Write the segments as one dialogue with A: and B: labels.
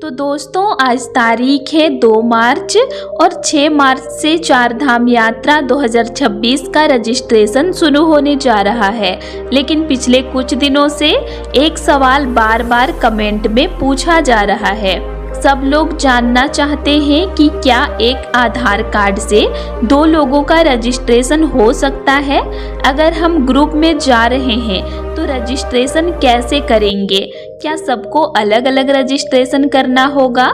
A: तो दोस्तों आज तारीख है 2 मार्च और 6 मार्च से चार धाम यात्रा 2026 का रजिस्ट्रेशन शुरू होने जा रहा है। लेकिन पिछले कुछ दिनों से एक सवाल बार बार कमेंट में पूछा जा रहा है। सब लोग जानना चाहते हैं कि क्या एक आधार कार्ड से 2 लोगों का रजिस्ट्रेशन हो सकता है। अगर हम ग्रुप में जा रहे हैं तो रजिस्ट्रेशन कैसे करेंगे? क्या सबको अलग अलग रजिस्ट्रेशन करना होगा?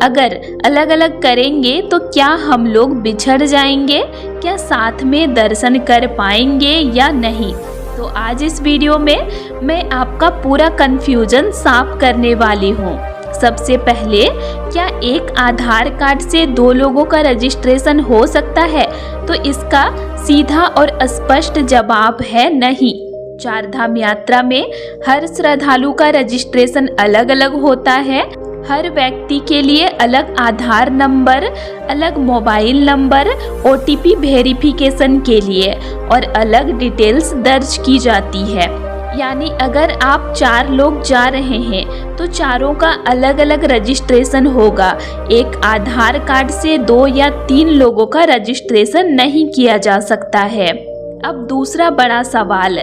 A: अगर अलग अलग करेंगे तो क्या हम लोग बिछड़ जाएंगे? क्या साथ में दर्शन कर पाएंगे या नहीं? तो आज इस वीडियो में मैं आपका पूरा कंफ्यूजन साफ करने वाली हूँ। सबसे पहले, क्या एक आधार कार्ड से 2 लोगों का रजिस्ट्रेशन हो सकता है? तो इसका सीधा और स्पष्ट जवाब है नहीं। चार धाम यात्रा में हर श्रद्धालु का रजिस्ट्रेशन अलग अलग होता है। हर व्यक्ति के लिए अलग आधार नंबर, अलग मोबाइल नंबर, OTP वेरिफिकेशन के लिए और अलग डिटेल्स दर्ज की जाती है। यानी अगर आप 4 लोग जा रहे हैं तो चारों का अलग अलग रजिस्ट्रेशन होगा। एक आधार कार्ड से 2 या 3 लोगों का रजिस्ट्रेशन नहीं किया जा सकता है। अब दूसरा बड़ा सवाल,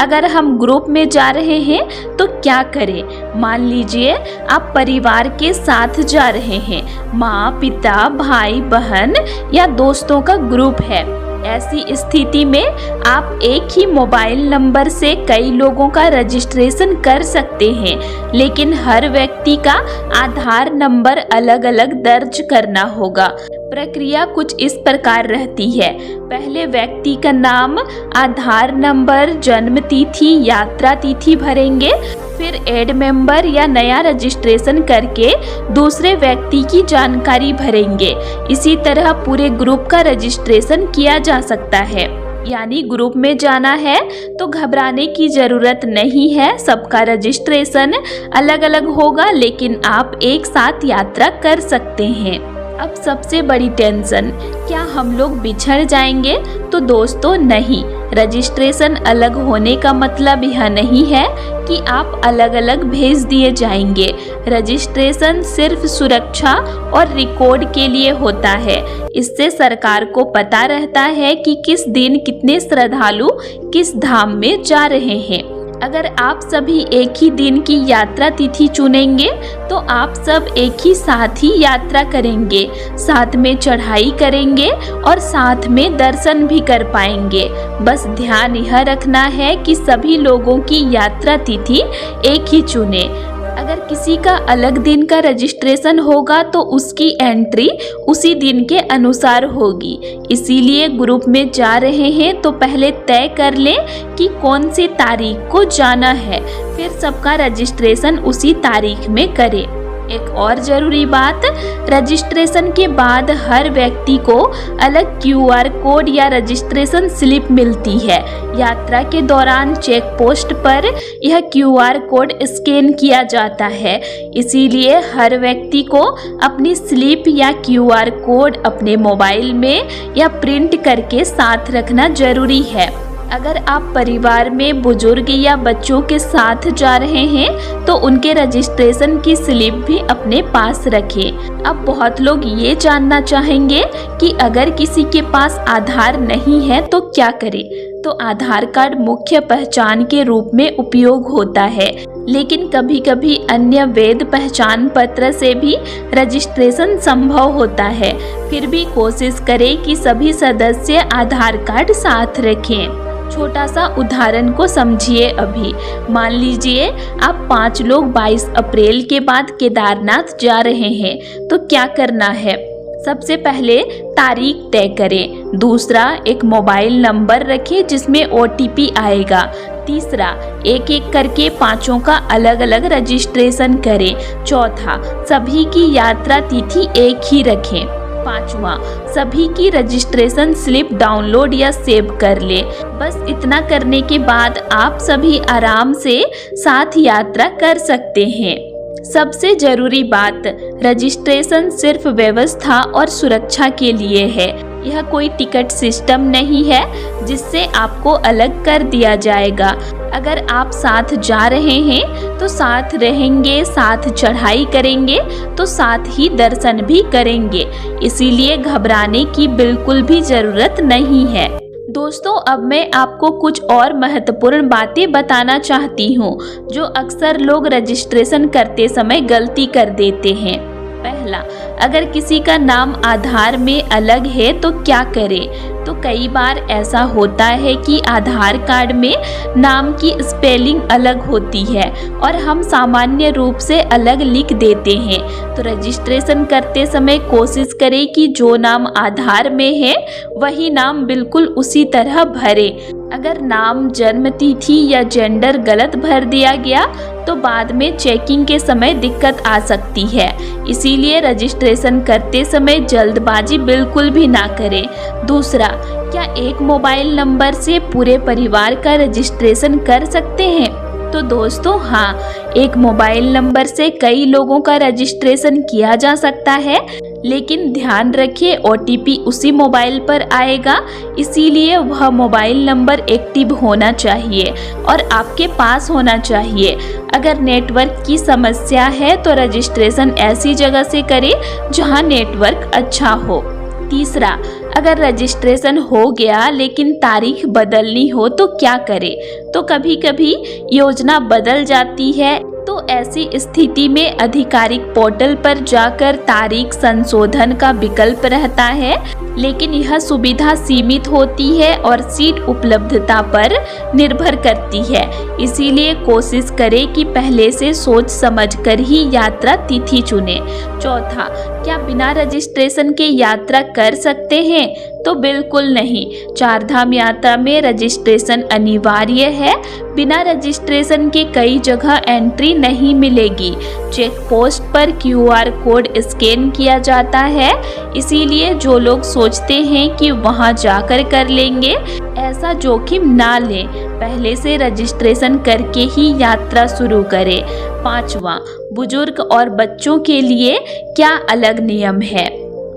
A: अगर हम ग्रुप में जा रहे हैं तो क्या करें? मान लीजिए आप परिवार के साथ जा रहे हैं, माँ, पिता, भाई, बहन या दोस्तों का ग्रुप है। ऐसी स्थिति में आप एक ही मोबाइल नंबर से कई लोगों का रजिस्ट्रेशन कर सकते हैं, लेकिन हर व्यक्ति का आधार नंबर अलग अलग दर्ज करना होगा। प्रक्रिया कुछ इस प्रकार रहती है। पहले व्यक्ति का नाम, आधार नंबर, जन्म तिथि, यात्रा तिथि भरेंगे। फिर ऐड मेंबर या नया रजिस्ट्रेशन करके दूसरे व्यक्ति की जानकारी भरेंगे। इसी तरह पूरे ग्रुप का रजिस्ट्रेशन किया जा सकता है। यानी ग्रुप में जाना है तो घबराने की ज़रूरत नहीं है। सबका रजिस्ट्रेशन अलग अलग होगा, लेकिन आप एक साथ यात्रा कर सकते हैं। अब सबसे बड़ी टेंशन, क्या हम लोग बिछड़ जाएंगे? तो दोस्तों नहीं, रजिस्ट्रेशन अलग होने का मतलब यह नहीं है कि आप अलग अलग भेज दिए जाएंगे। रजिस्ट्रेशन सिर्फ सुरक्षा और रिकॉर्ड के लिए होता है। इससे सरकार को पता रहता है कि किस दिन कितने श्रद्धालु किस धाम में जा रहे हैं। अगर आप सभी एक ही दिन की यात्रा तिथि चुनेंगे तो आप सब एक ही साथ ही यात्रा करेंगे, साथ में चढ़ाई करेंगे और साथ में दर्शन भी कर पाएंगे। बस ध्यान यह रखना है कि सभी लोगों की यात्रा तिथि एक ही चुने। अगर किसी का अलग दिन का रजिस्ट्रेशन होगा तो उसकी एंट्री उसी दिन के अनुसार होगी। इसीलिए ग्रुप में जा रहे हैं तो पहले तय कर लें कि कौन सी तारीख को जाना है, फिर सबका रजिस्ट्रेशन उसी तारीख में करें। एक और ज़रूरी बात, रजिस्ट्रेशन के बाद हर व्यक्ति को अलग QR कोड या रजिस्ट्रेशन स्लिप मिलती है। यात्रा के दौरान चेक पोस्ट पर यह QR कोड स्कैन किया जाता है। इसीलिए हर व्यक्ति को अपनी स्लिप या QR कोड अपने मोबाइल में या प्रिंट करके साथ रखना जरूरी है। अगर आप परिवार में बुजुर्ग या बच्चों के साथ जा रहे हैं तो उनके रजिस्ट्रेशन की स्लिप भी अपने पास रखें। अब बहुत लोग ये जानना चाहेंगे कि अगर किसी के पास आधार नहीं है तो क्या करें? तो आधार कार्ड मुख्य पहचान के रूप में उपयोग होता है, लेकिन कभी कभी अन्य वैध पहचान पत्र से भी रजिस्ट्रेशन संभव होता है। फिर भी कोशिश करें कि सभी सदस्य आधार कार्ड साथ रखें। छोटा सा उदाहरण को समझिए। अभी मान लीजिए आप 5 लोग 22 अप्रैल के बाद केदारनाथ जा रहे हैं, तो क्या करना है? सबसे पहले तारीख तय करें। दूसरा, एक मोबाइल नंबर रखें जिसमें OTP आएगा। तीसरा, एक एक करके 5 का अलग अलग रजिस्ट्रेशन करें। चौथा, सभी की यात्रा तिथि एक ही रखें। 5वां, सभी की रजिस्ट्रेशन स्लिप डाउनलोड या सेव कर ले। बस इतना करने के बाद आप सभी आराम से साथ यात्रा कर सकते हैं। सबसे जरूरी बात, रजिस्ट्रेशन सिर्फ व्यवस्था और सुरक्षा के लिए है। यह कोई टिकट सिस्टम नहीं है जिससे आपको अलग कर दिया जाएगा। अगर आप साथ जा रहे हैं तो साथ रहेंगे, साथ चढ़ाई करेंगे तो साथ ही दर्शन भी करेंगे, इसीलिए घबराने की बिल्कुल भी जरूरत नहीं है। दोस्तों, अब मैं आपको कुछ और महत्वपूर्ण बातें बताना चाहती हूँ जो अक्सर लोग रजिस्ट्रेशन करते समय गलती कर देते हैं। पहला, अगर किसी का नाम आधार में अलग है तो क्या करें? तो कई बार ऐसा होता है कि आधार कार्ड में नाम की स्पेलिंग अलग होती है और हम सामान्य रूप से अलग लिख देते हैं। तो रजिस्ट्रेशन करते समय कोशिश करें कि जो नाम आधार में है वही नाम बिल्कुल उसी तरह भरें। अगर नाम, जन्म तिथि या जेंडर गलत भर दिया गया तो बाद में चेकिंग के समय दिक्कत आ सकती है, इसीलिए रजिस्ट्रेशन करते समय जल्दबाजी बिल्कुल भी ना करें। दूसरा, क्या एक मोबाइल नंबर से पूरे परिवार का रजिस्ट्रेशन कर सकते हैं? तो दोस्तों हाँ, एक मोबाइल नंबर से कई लोगों का रजिस्ट्रेशन किया जा सकता है, लेकिन ध्यान रखिए OTP उसी मोबाइल पर आएगा, इसीलिए वह मोबाइल नंबर एक्टिव होना चाहिए और आपके पास होना चाहिए। अगर नेटवर्क की समस्या है तो रजिस्ट्रेशन ऐसी जगह से करें जहां नेटवर्क अच्छा हो। तीसरा, अगर रजिस्ट्रेशन हो गया लेकिन तारीख बदलनी हो तो क्या करें? तो कभी कभी योजना बदल जाती है, तो ऐसी स्थिति में आधिकारिक पोर्टल पर जाकर तारीख संशोधन का विकल्प रहता है, लेकिन यह सुविधा सीमित होती है और सीट उपलब्धता पर निर्भर करती है, इसीलिए कोशिश करें कि पहले से सोच समझकर ही यात्रा तिथि चुनें। चौथा, क्या बिना रजिस्ट्रेशन के यात्रा कर सकते हैं? तो बिल्कुल नहीं, चारधाम यात्रा में रजिस्ट्रेशन अनिवार्य है। बिना रजिस्ट्रेशन के कई जगह एंट्री नहीं मिलेगी। चेक पोस्ट पर QR कोड स्कैन किया जाता है, इसीलिए जो लोग सोचते हैं कि वहां जाकर कर लेंगे, ऐसा जोखिम ना लें, पहले से रजिस्ट्रेशन करके ही यात्रा शुरू करें। पांचवा, बुजुर्ग और बच्चों के लिए क्या अलग नियम है?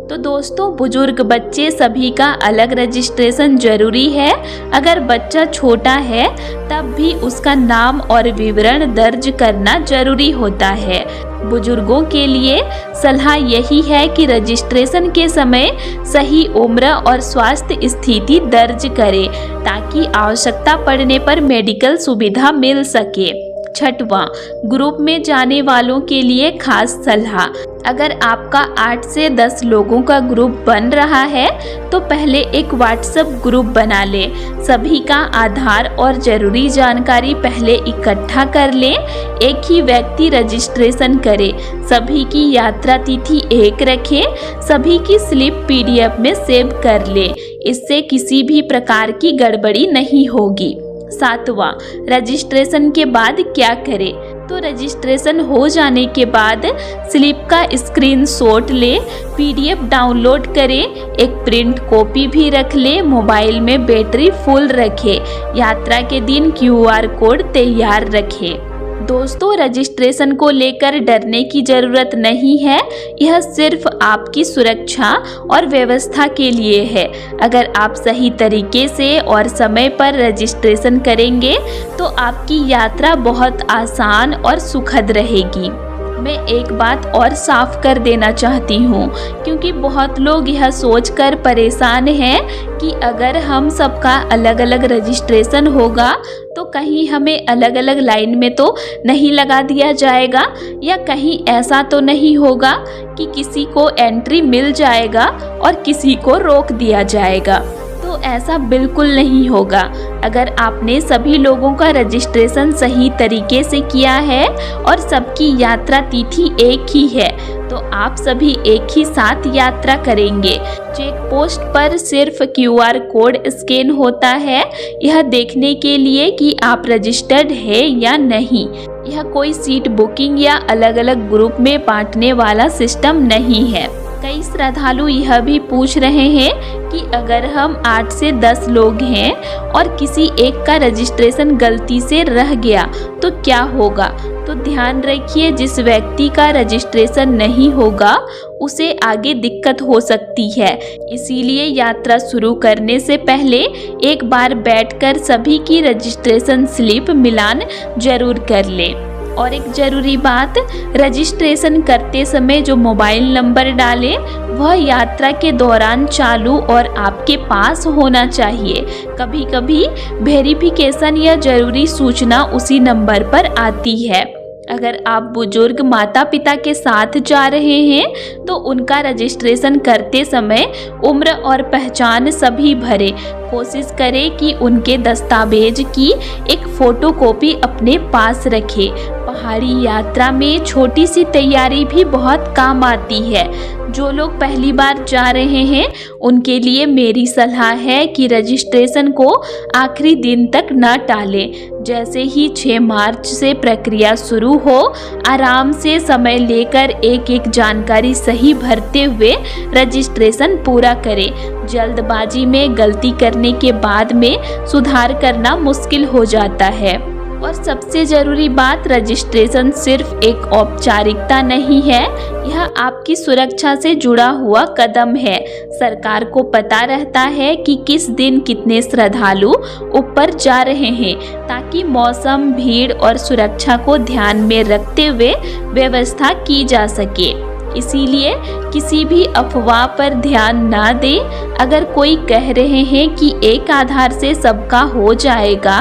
A: तो दोस्तों, बुजुर्ग, बच्चे सभी का अलग रजिस्ट्रेशन जरूरी है। अगर बच्चा छोटा है तब भी उसका नाम और विवरण दर्ज करना जरूरी होता है। बुजुर्गों के लिए सलाह यही है कि रजिस्ट्रेशन के समय सही उम्र और स्वास्थ्य स्थिति दर्ज करें ताकि आवश्यकता पड़ने पर मेडिकल सुविधा मिल सके। छठवां, ग्रुप में जाने वालों के लिए खास सलाह। अगर आपका 8 से 10 लोगों का ग्रुप बन रहा है तो पहले एक व्हाट्सएप ग्रुप बना लें। सभी का आधार और जरूरी जानकारी पहले इकट्ठा कर लें। एक ही व्यक्ति रजिस्ट्रेशन करे, सभी की यात्रा तिथि एक रखें, सभी की स्लिप PDF में सेव कर लें। इससे किसी भी प्रकार की गड़बड़ी नहीं होगी। सातवां, रजिस्ट्रेशन के बाद क्या करें? तो रजिस्ट्रेशन हो जाने के बाद स्लिप का स्क्रीनशॉट लें, PDF डाउनलोड करें, एक प्रिंट कॉपी भी रख लें, मोबाइल में बैटरी फुल रखें, यात्रा के दिन QR कोड तैयार रखें। दोस्तों, रजिस्ट्रेशन को लेकर डरने की जरूरत नहीं है, यह सिर्फ आपकी सुरक्षा और व्यवस्था के लिए है। अगर आप सही तरीके से और समय पर रजिस्ट्रेशन करेंगे तो आपकी यात्रा बहुत आसान और सुखद रहेगी। मैं एक बात और साफ कर देना चाहती हूँ, क्योंकि बहुत लोग यह सोचकर परेशान हैं कि अगर हम सबका अलग अलग रजिस्ट्रेशन होगा तो कहीं हमें अलग अलग लाइन में तो नहीं लगा दिया जाएगा, या कहीं ऐसा तो नहीं होगा कि किसी को एंट्री मिल जाएगा और किसी को रोक दिया जाएगा। तो ऐसा बिल्कुल नहीं होगा। अगर आपने सभी लोगों का रजिस्ट्रेशन सही तरीके से किया है और सबकी यात्रा तिथि एक ही है तो आप सभी एक ही साथ यात्रा करेंगे। चेक पोस्ट पर सिर्फ QR कोड स्कैन होता है, यह देखने के लिए कि आप रजिस्टर्ड है या नहीं। यह कोई सीट बुकिंग या अलग अलग ग्रुप में बांटने वाला सिस्टम नहीं है। कई श्रद्धालु यह भी पूछ रहे हैं कि अगर हम 8 से 10 लोग हैं और किसी एक का रजिस्ट्रेशन गलती से रह गया तो क्या होगा? तो ध्यान रखिए, जिस व्यक्ति का रजिस्ट्रेशन नहीं होगा उसे आगे दिक्कत हो सकती है। इसीलिए यात्रा शुरू करने से पहले एक बार बैठकर सभी की रजिस्ट्रेशन स्लिप मिलान जरूर कर लें। और एक ज़रूरी बात, रजिस्ट्रेशन करते समय जो मोबाइल नंबर डालें वह यात्रा के दौरान चालू और आपके पास होना चाहिए। कभी कभी वेरिफिकेशन या ज़रूरी सूचना उसी नंबर पर आती है। अगर आप बुजुर्ग माता पिता के साथ जा रहे हैं तो उनका रजिस्ट्रेशन करते समय उम्र और पहचान सभी भरें। कोशिश करें कि उनके दस्तावेज की एक फ़ोटोकॉपी अपने पास रखें। पहाड़ी यात्रा में छोटी सी तैयारी भी बहुत काम आती है। जो लोग पहली बार जा रहे हैं उनके लिए मेरी सलाह है कि रजिस्ट्रेशन को आखिरी दिन तक न टालें। जैसे ही 6 मार्च से प्रक्रिया शुरू हो, आराम से समय लेकर एक एक जानकारी सही भरते हुए रजिस्ट्रेशन पूरा करें। जल्दबाजी में गलती करने के बाद में सुधार करना मुश्किल हो जाता है। और सबसे ज़रूरी बात, रजिस्ट्रेशन सिर्फ एक औपचारिकता नहीं है, यह आपकी सुरक्षा से जुड़ा हुआ कदम है। सरकार को पता रहता है कि किस दिन कितने श्रद्धालु ऊपर जा रहे हैं, ताकि मौसम, भीड़ और सुरक्षा को ध्यान में रखते हुए व्यवस्था की जा सके। इसीलिए किसी भी अफवाह पर ध्यान ना दें। अगर कोई कह रहे हैं कि एक आधार से सबका हो जाएगा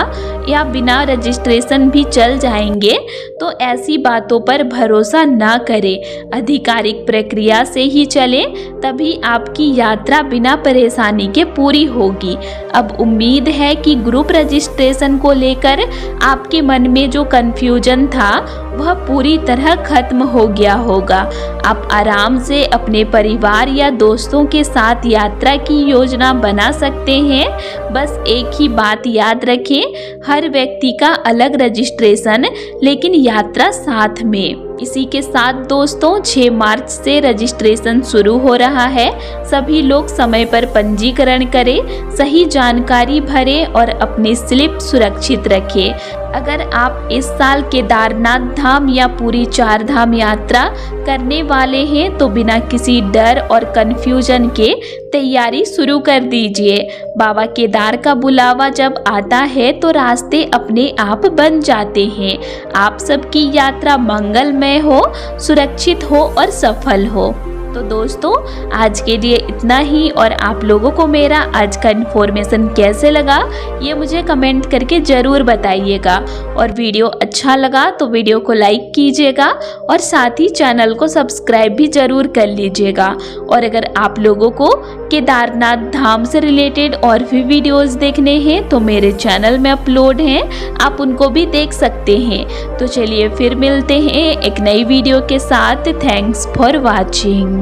A: या बिना रजिस्ट्रेशन भी चल जाएंगे, तो ऐसी बातों पर भरोसा ना करें। आधिकारिक प्रक्रिया से ही चलें, तभी आपकी यात्रा बिना परेशानी के पूरी होगी। अब उम्मीद है कि ग्रुप रजिस्ट्रेशन को लेकर आपके मन में जो कन्फ्यूजन था वह पूरी तरह खत्म हो गया होगा। आप आराम से अपने परिवार या दोस्तों के साथ यात्रा की योजना बना सकते हैं। बस एक ही बात याद रखें, हर व्यक्ति का अलग रजिस्ट्रेशन, लेकिन यात्रा साथ में। इसी के साथ दोस्तों, 6 मार्च से रजिस्ट्रेशन शुरू हो रहा है। सभी लोग समय पर पंजीकरण करें, सही जानकारी भरें और अपनी स्लिप सुरक्षित रखें। अगर आप इस साल केदारनाथ धाम या पूरी 4 धाम यात्रा करने वाले हैं तो बिना किसी डर और कन्फ्यूजन के तैयारी शुरू कर दीजिए। बाबा केदार का बुलावा जब आता है तो रास्ते अपने आप बन जाते हैं। आप सबकी यात्रा मंगलमय हो, सुरक्षित हो और सफल हो। तो दोस्तों, आज के लिए इतना ही। और आप लोगों को मेरा आज का इन्फॉर्मेशन कैसे लगा ये मुझे कमेंट करके ज़रूर बताइएगा। और वीडियो अच्छा लगा तो वीडियो को लाइक कीजिएगा और साथ ही चैनल को सब्सक्राइब भी ज़रूर कर लीजिएगा। और अगर आप लोगों को केदारनाथ धाम से रिलेटेड और भी वीडियोस देखने हैं तो मेरे चैनल में अपलोड हैं, आप उनको भी देख सकते हैं। तो चलिए फिर मिलते हैं एक नई वीडियो के साथ। Thanks for watching.